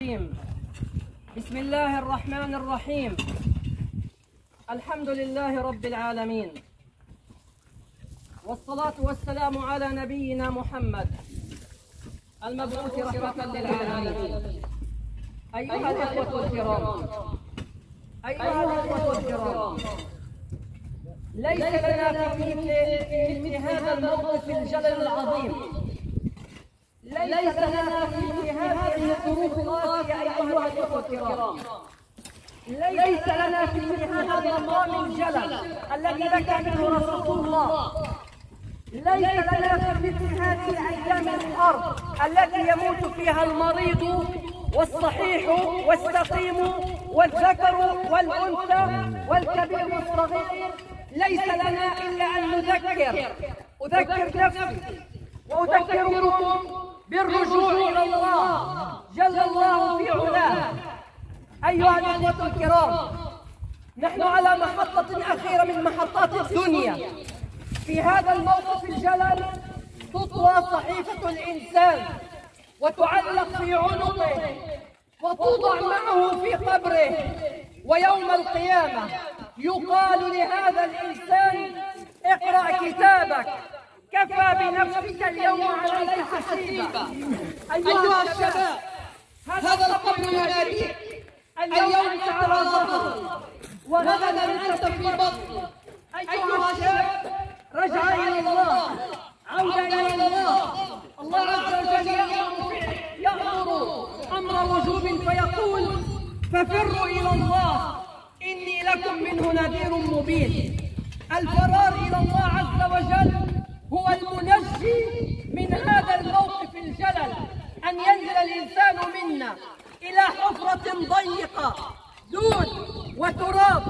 بسم الله الرحمن الرحيم. الحمد لله رب العالمين، والصلاة والسلام على نبينا محمد المبعوث رحمة للعالمين. أيها الأخوة الكرام، ليس لنا في مثل هذا الموقف الجلل العظيم، ليس لنا في مثل هذه الظروف القاسية أيها الأخوة الكرام، ليس لنا في مثل هذا المقام الجلل الذي بكى منه رسول الله، ليس لنا في مثل هذه الأيام الحر التي يموت فيها المريض والصحيح والسقيم والذكر والأنثى والكبير والصغير. ليس لنا إلا أن أذكر نفسي وأذكركم بالرجوع إلى الله جل الله في علاه. أيها الأخوة الكرام، نحن على محطة أخيرة من محطات الدنيا. في هذا الموقف الجلل تطوى صحيفة الإنسان وتعلق في عنقه وتوضع معه في قبره، ويوم القيامة يقال لهذا الإنسان: اقرأ كتابك، كفى بنفسك اليوم عليك حسيبا. أيها الشباب، هذا القبر يناديك. اليوم أنت على ظهره وغدا أنت في بطنه. أيها الشاب، رجع إلى الله، عودة إلى الله. الله عز وجل يأمر أمر وجوب فيقول: ففروا إلى الله إني لكم منه نذير مبين. الفرار إلى الله عز وجل هو المنجي من هذا الموقف الجلل، أن ينزل الإنسان منا إلى حفرة ضيقة دود وتراب،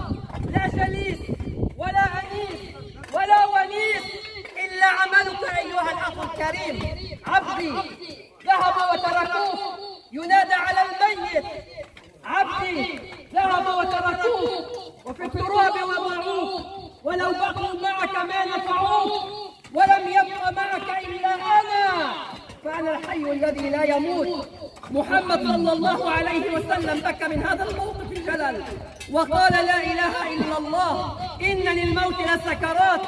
لا جليس ولا أنيس ولا ونيس إلا عملك أيها الأخ الكريم. عبدي ذهبوا وتركوه، ينادى على الميت: عبدي ذهبوا وتركوه وفي التراب وضعوه، ولو بقوا معك ما نفعوك، ولم يبق معك إلا أنا، فأنا الحي الذي لا يموت. محمد صلى الله عليه وسلم بكى من هذا الموقف الجلل وقال: لا إله إلا الله، إن للموت لسكرات،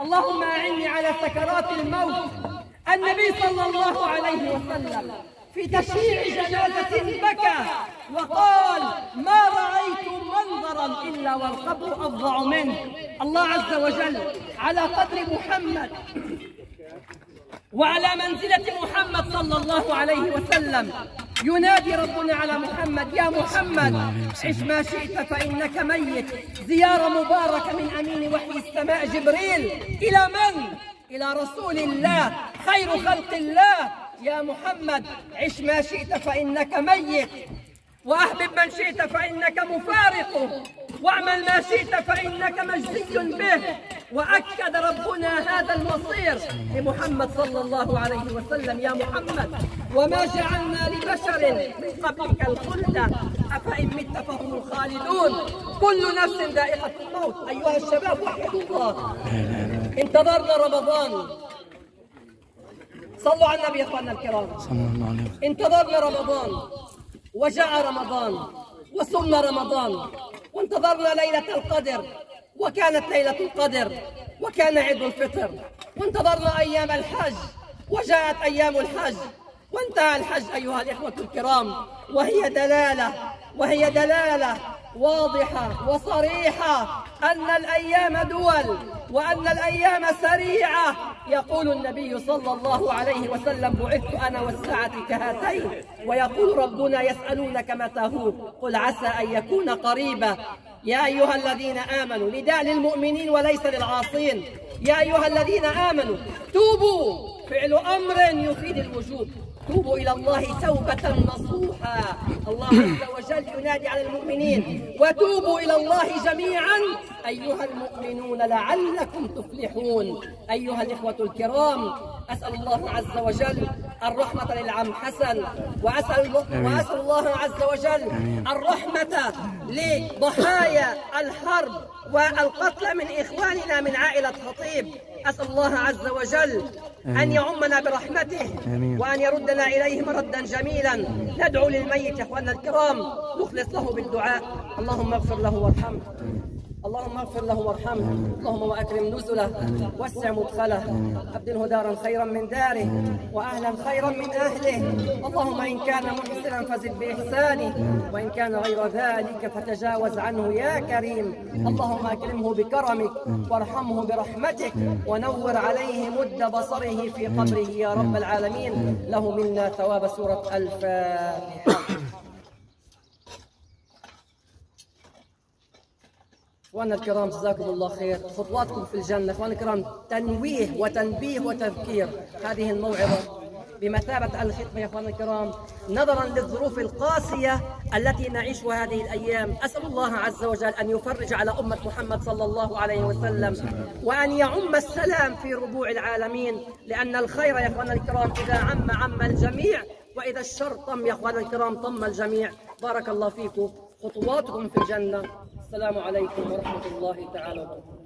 اللهم أعني على سكرات الموت. النبي صلى الله عليه وسلم في تشييع جنازة بكى وقال: ما رأيت منظرا إلا والقبر أفظع منه. الله عز وجل على قدر محمد وعلى منزلة محمد صلى الله عليه وسلم ينادي ربنا على محمد: يا محمد، عش ما شئت فإنك ميت. زيارة مباركة من أمين وحي السماء جبريل إلى من؟ إلى رسول الله خير خلق الله. يا محمد، عش ما شئت فإنك ميت، وأحبب من شئت فإنك مفارقه، واعمل ما شئت فإنك مجزي به. وأكد ربنا هذا المصير لمحمد صلى الله عليه وسلم: يا محمد، وما جعلنا لبشر من قبلك الخلد أفإن مت فهم الخالدون، كل نفس ذائقة الموت. أيها الشباب، وحدوا الله. انتظرنا رمضان، صلوا على النبي يا اخواننا الكرام. انتظرنا رمضان وجاء رمضان وصمنا رمضان، وانتظرنا ليلة القدر وكانت ليلة القدر، وكان عيد الفطر، وانتظرنا أيام الحج وجاءت أيام الحج، وانتهى الحج أيها الإخوة الكرام. وهي دلالة واضحة وصريحة أن الأيام دول وأن الأيام سريعة. يقول النبي صلى الله عليه وسلم: بعثت أنا والساعة كهاتين. ويقول ربنا: يسألونك متى هو، قل عسى أن يكون قريبا. يا أيها الذين آمنوا، نداء للمؤمنين وليس للعاصين. يا أيها الذين آمنوا توبوا، فعل أمر يفيد الوجوب. توبوا إلى الله توبة نصوحا. الله عز وجل ينادي على المؤمنين: وتوبوا إلى الله جميعا أيها المؤمنون لعلكم تفلحون. أيها الإخوة الكرام، أسأل الله عز وجل الرحمة للعم حسن، وأسأل الله عز وجل الرحمة لضحايا الحرب والقتلى من إخواننا من عائلة خطيب. أسأل الله عز وجل أن يعمنا برحمته وأن يردنا إليه مردا جميلا. ندعو للميت يا أخواننا الكرام، نخلص له بالدعاء. اللهم اغفر له وارحمه، اللهم اغفر له وارحمه، اللهم واكرم نزله، وسع مدخله، ابدله دارا خيرا من داره، واهلا خيرا من اهله. اللهم ان كان محسنا فزد باحسانه، وان كان غير ذلك فتجاوز عنه يا كريم. اللهم اكرمه بكرمك وارحمه برحمتك، ونور عليه مد بصره في قبره يا رب العالمين. له منا ثواب سوره الفاتحه. اخواننا الكرام جزاكم الله خير. خطواتكم في الجنه اخواننا الكرام تنويه وتنبيه وتذكير. هذه الموعظه بمثابه الختمه يا اخواننا الكرام، نظرا للظروف القاسيه التي نعيشها هذه الايام. اسال الله عز وجل ان يفرج على امه محمد صلى الله عليه وسلم، وان يعم السلام في ربوع العالمين، لان الخير يا اخواننا الكرام اذا عم الجميع، واذا الشر طم يا اخواننا الكرام طم الجميع. بارك الله فيكم. خطواتكم في الجنة. السلام عليكم ورحمة الله تعالى وبركاته.